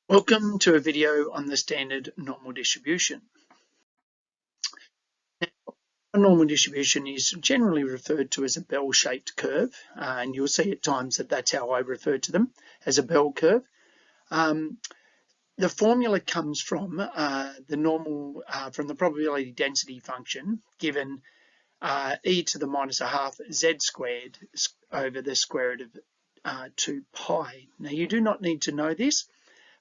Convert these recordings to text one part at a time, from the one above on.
Welcome to a video on the standard normal distribution. A normal distribution is generally referred to as a bell-shaped curve, and you'll see at times that that's how I refer to them, as a bell curve. The formula comes from the normal, from the probability density function given e to the minus a half z squared over the square root of 2 pi. Now you do not need to know this,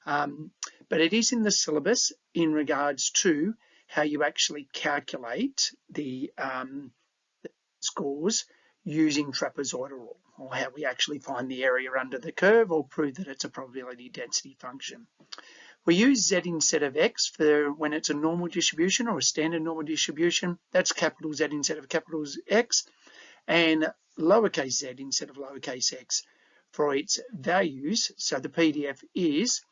but it is in the syllabus in regards to how you actually calculate the scores using trapezoidal rule, or how we actually find the area under the curve or prove that it's a probability density function. We use z instead of x for when it's a normal distribution or a standard normal distribution. That's capital Z instead of capital X, and lowercase z instead of lowercase x for its values. So the PDF is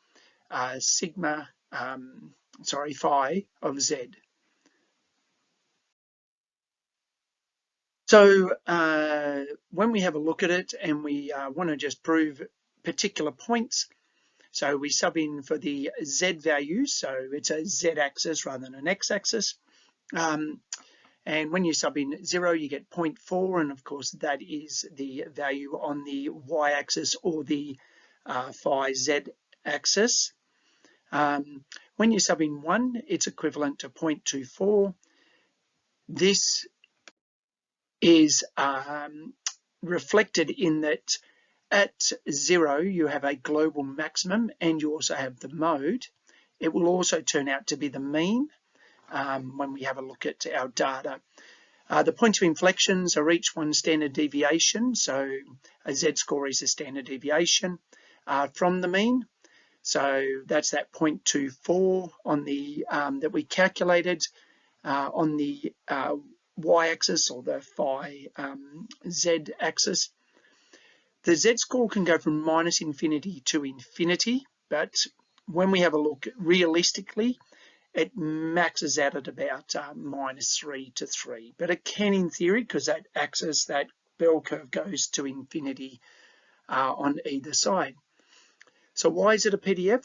phi of z. So when we have a look at it and we want to just prove particular points, so we sub in for the z values, so it's a z-axis rather than an x-axis. And when you sub in 0, you get 0.4, and of course that is the value on the y-axis or the phi z-axis. When you sub in 1, it's equivalent to 0.24. This is reflected in that at 0 you have a global maximum and you also have the mode. It will also turn out to be the mean when we have a look at our data. The points of inflections are each one standard deviation, so a z-score is a standard deviation from the mean. So that's that 0.24 on the that we calculated on the y-axis or the phi z-axis. The z-score can go from minus infinity to infinity, but when we have a look realistically, it maxes out at about minus 3 to 3. But it can, in theory, because that axis, that bell curve goes to infinity on either side. So why is it a PDF?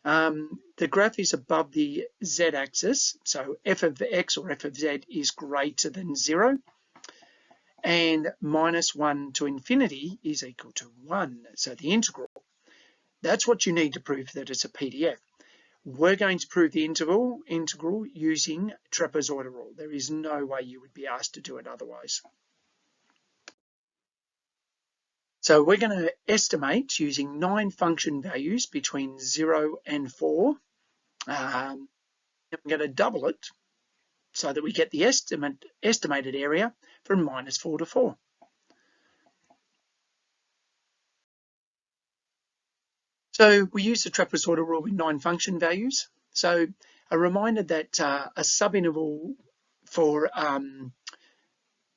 The graph is above the z-axis, so f of x or f of z is greater than 0, and minus 1 to infinity is equal to 1, so the integral. That's what you need to prove that it's a PDF. We're going to prove the integral using trapezoidal rule. There is no way you would be asked to do it otherwise. So we're going to estimate using 9 function values between 0 and 4. I'm going to double it so that we get the estimated area from minus 4 to 4. So we use the trapezoidal rule with 9 function values. So a reminder that a subinterval for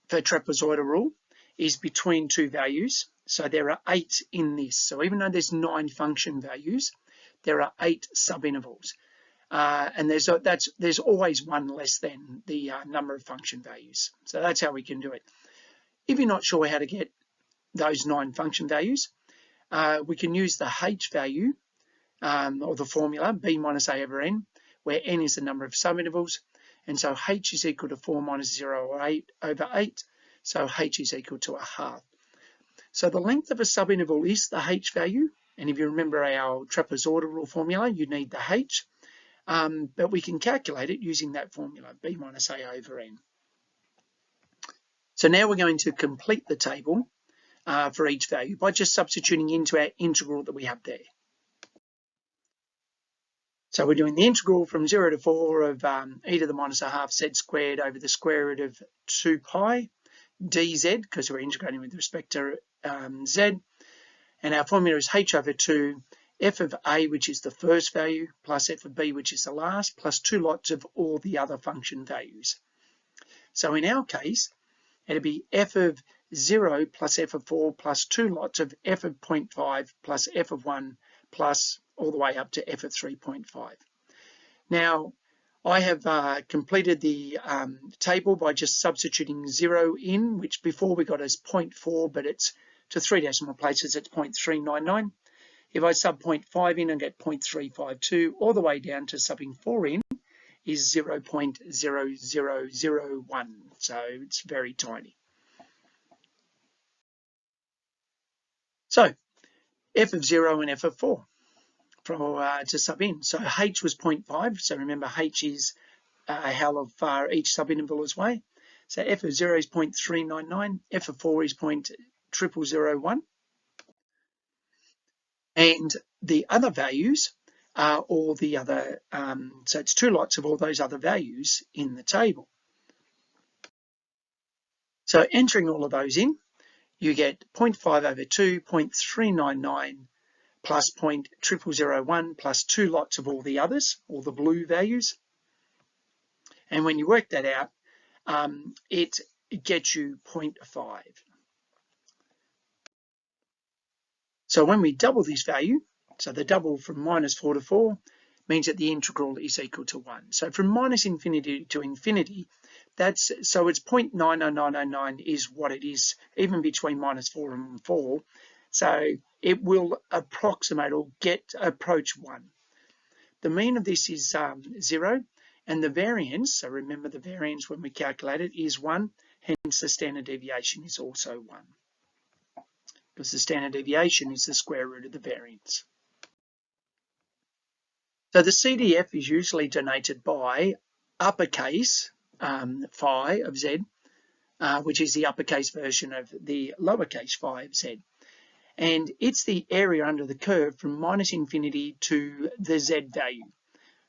trapezoidal rule is between 2 values. So there are 8 in this. So even though there's 9 function values, there are 8 subintervals. And there's always one less than the number of function values. So that's how we can do it. If you're not sure how to get those 9 function values, we can use the h value or the formula b minus a over n, where n is the number of subintervals, and so h is equal to 4 minus 0 or 8 over 8, so h is equal to a half. So the length of a subinterval is the h value, and if you remember our trapezoidal rule formula, you need the h, but we can calculate it using that formula, b minus a over n. So now we're going to complete the table for each value by just substituting into our integral that we have there. So we're doing the integral from 0 to 4 of e to the minus a half z squared over the square root of 2 pi dz, because we're integrating with respect to z, and our formula is h over 2 f of a, which is the first value, plus f of b, which is the last, plus 2 lots of all the other function values. So in our case, it'll be f of 0 plus f of 4 plus 2 lots of f of 0.5 plus f of 1 plus all the way up to f of 3.5. Now, I have completed the table by just substituting 0 in, which before we got as 0.4, but it's to 3 decimal places, it's 0.399. If I sub 0.5 in, I get 0.352, all the way down to subbing 4 in is 0.0001. So it's very tiny. So f of 0 and f of 4 to sub in. So h was 0.5. So remember, h is how far each subinterval is away. So f of 0 is 0.399, f of 4 is 0.0001. And the other values are all the other, so it's 2 lots of all those other values in the table. So entering all of those in, you get 0.5 over 2, 0.399 plus 0.0001 plus 2 lots of all the others, all the blue values. And when you work that out, it gets you 0.5. So when we double this value, so the double from -4 to 4 means that the integral is equal to 1. So from minus infinity to infinity, so it's 0.90909 is what it is, even between -4 and 4. So it will approximate or approach 1. The mean of this is 0, and the variance, so remember the variance when we calculate it, is 1, hence the standard deviation is also 1. Because the standard deviation is the square root of the variance. So the CDF is usually denoted by uppercase phi of z, which is the uppercase version of the lowercase phi of z. And it's the area under the curve from minus infinity to the z value.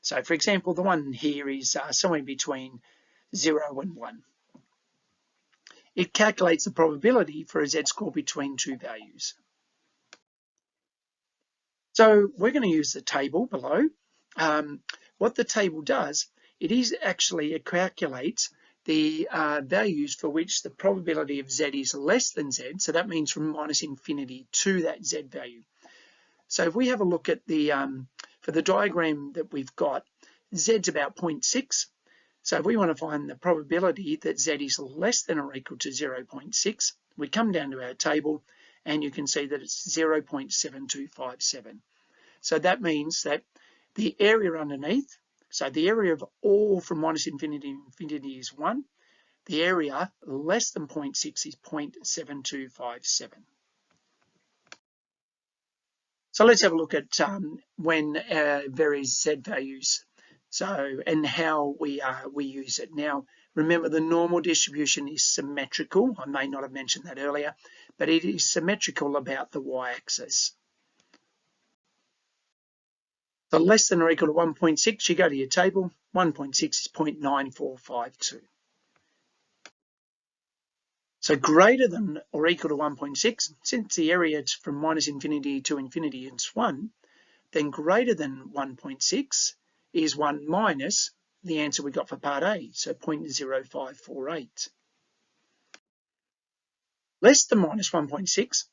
So for example, the one here is somewhere between 0 and 1. It calculates the probability for a z-score between two values. So we're going to use the table below. What the table does, it calculates the values for which the probability of z is less than z. So that means from minus infinity to that z value. So if we have a look at the for the diagram that we've got, z's about 0.6. So if we want to find the probability that z is less than or equal to 0.6, we come down to our table and you can see that it's 0.7257. So that means that the area underneath, so the area of all from minus infinity to infinity is 1. The area less than 0.6 is 0.7257. So let's have a look at when various z values, and how we use it. Now, remember the normal distribution is symmetrical. I may not have mentioned that earlier, but it is symmetrical about the y-axis. So less than or equal to 1.6, you go to your table. 1.6 is 0.9452. So greater than or equal to 1.6, since the area from minus infinity to infinity is 1, then greater than 1.6 is 1 minus the answer we got for part A, so 0.0548. Less than minus 1.6,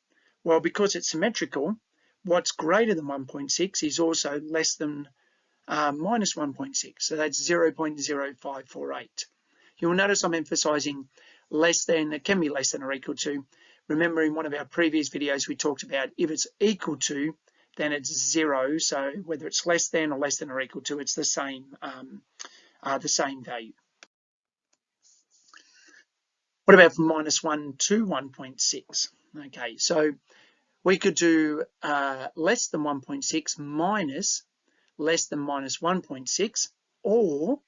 well, because it's symmetrical, what's greater than 1.6 is also less than minus 1.6, so that's 0.0548. You'll notice I'm emphasizing less than. It can be less than or equal to. Remember in one of our previous videos we talked about if it's equal to, then it's 0, so whether it's less than or equal to, it's the same value. What about from -1 to 1.6? Okay, so we could do less than 1.6 minus less than minus 1.6, or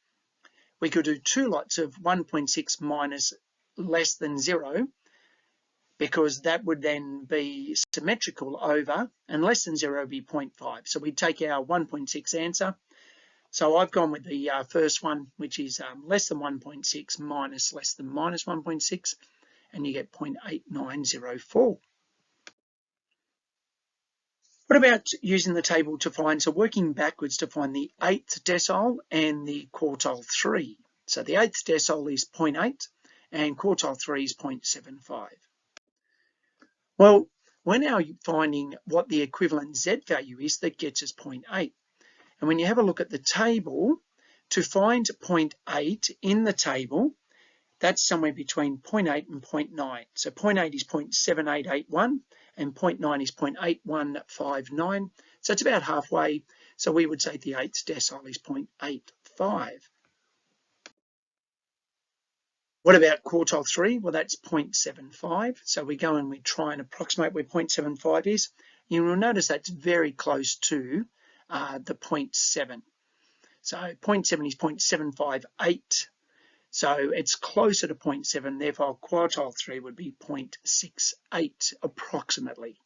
we could do 2 lots of 1.6 minus less than 0, because that would then be symmetrical over, and less than 0 would be 0.5. So we take our 1.6 answer. So I've gone with the first one, which is less than 1.6 minus less than minus 1.6, and you get 0.8904. What about using the table to find, so working backwards to find the 8th decile and the quartile 3. So the 8th decile is 0.8 and quartile 3 is 0.75. Well, we're now finding what the equivalent z value is that gets us 0.8. And when you have a look at the table, to find 0.8 in the table, that's somewhere between 0.8 and 0.9. So 0.8 is 0.7881, and 0.9 is 0.8159. So it's about halfway. So we would say the 8th decile is 0.85. What about quartile 3? Well, that's 0.75. So we go and we try and approximate where 0.75 is. You will notice that's very close to the 0.7. So 0.7 is 0.758. So it's closer to 0.7, therefore quartile 3 would be 0.68 approximately.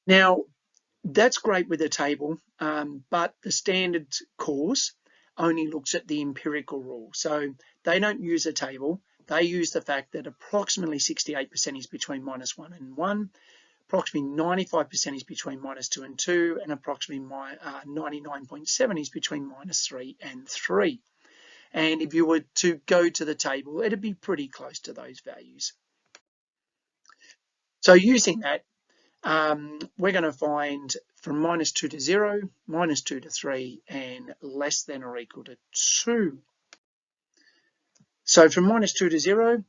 Now, that's great with the table, but the standard course only looks at the empirical rule. So they don't use a table. They use the fact that approximately 68% is between -1 and 1, approximately 95% is between -2 and 2, and approximately 99.7 is between -3 and 3. And if you were to go to the table, it'd be pretty close to those values. So using that, we're going to find from -2 to 0, -2 to 3, and less than or equal to 2. So from -2 to 0,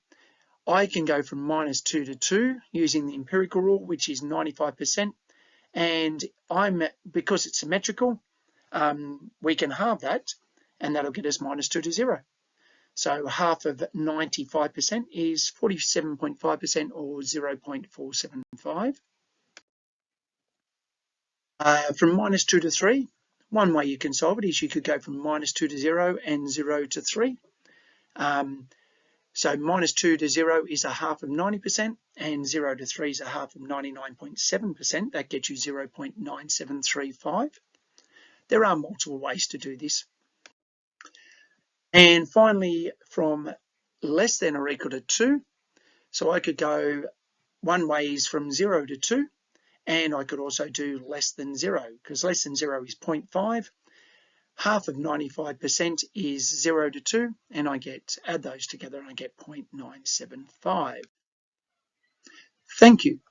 I can go from -2 to 2 using the empirical rule, which is 95%. And because it's symmetrical, we can halve that, and that'll get us -2 to 0. So half of 95% is 47.5% or 0.475. From -2 to 3, one way you can solve it is you could go from -2 to 0 and 0 to 3. So -2 to 0 is a half of 90%, and 0 to 3 is a half of 99.7%. That gets you 0.9735. There are multiple ways to do this. And finally, from less than or equal to 2, so I could go one way is from 0 to 2, and I could also do less than 0, because less than 0 is 0.5. Half of 95% is 0 to 2, and add those together and I get 0.975. Thank you.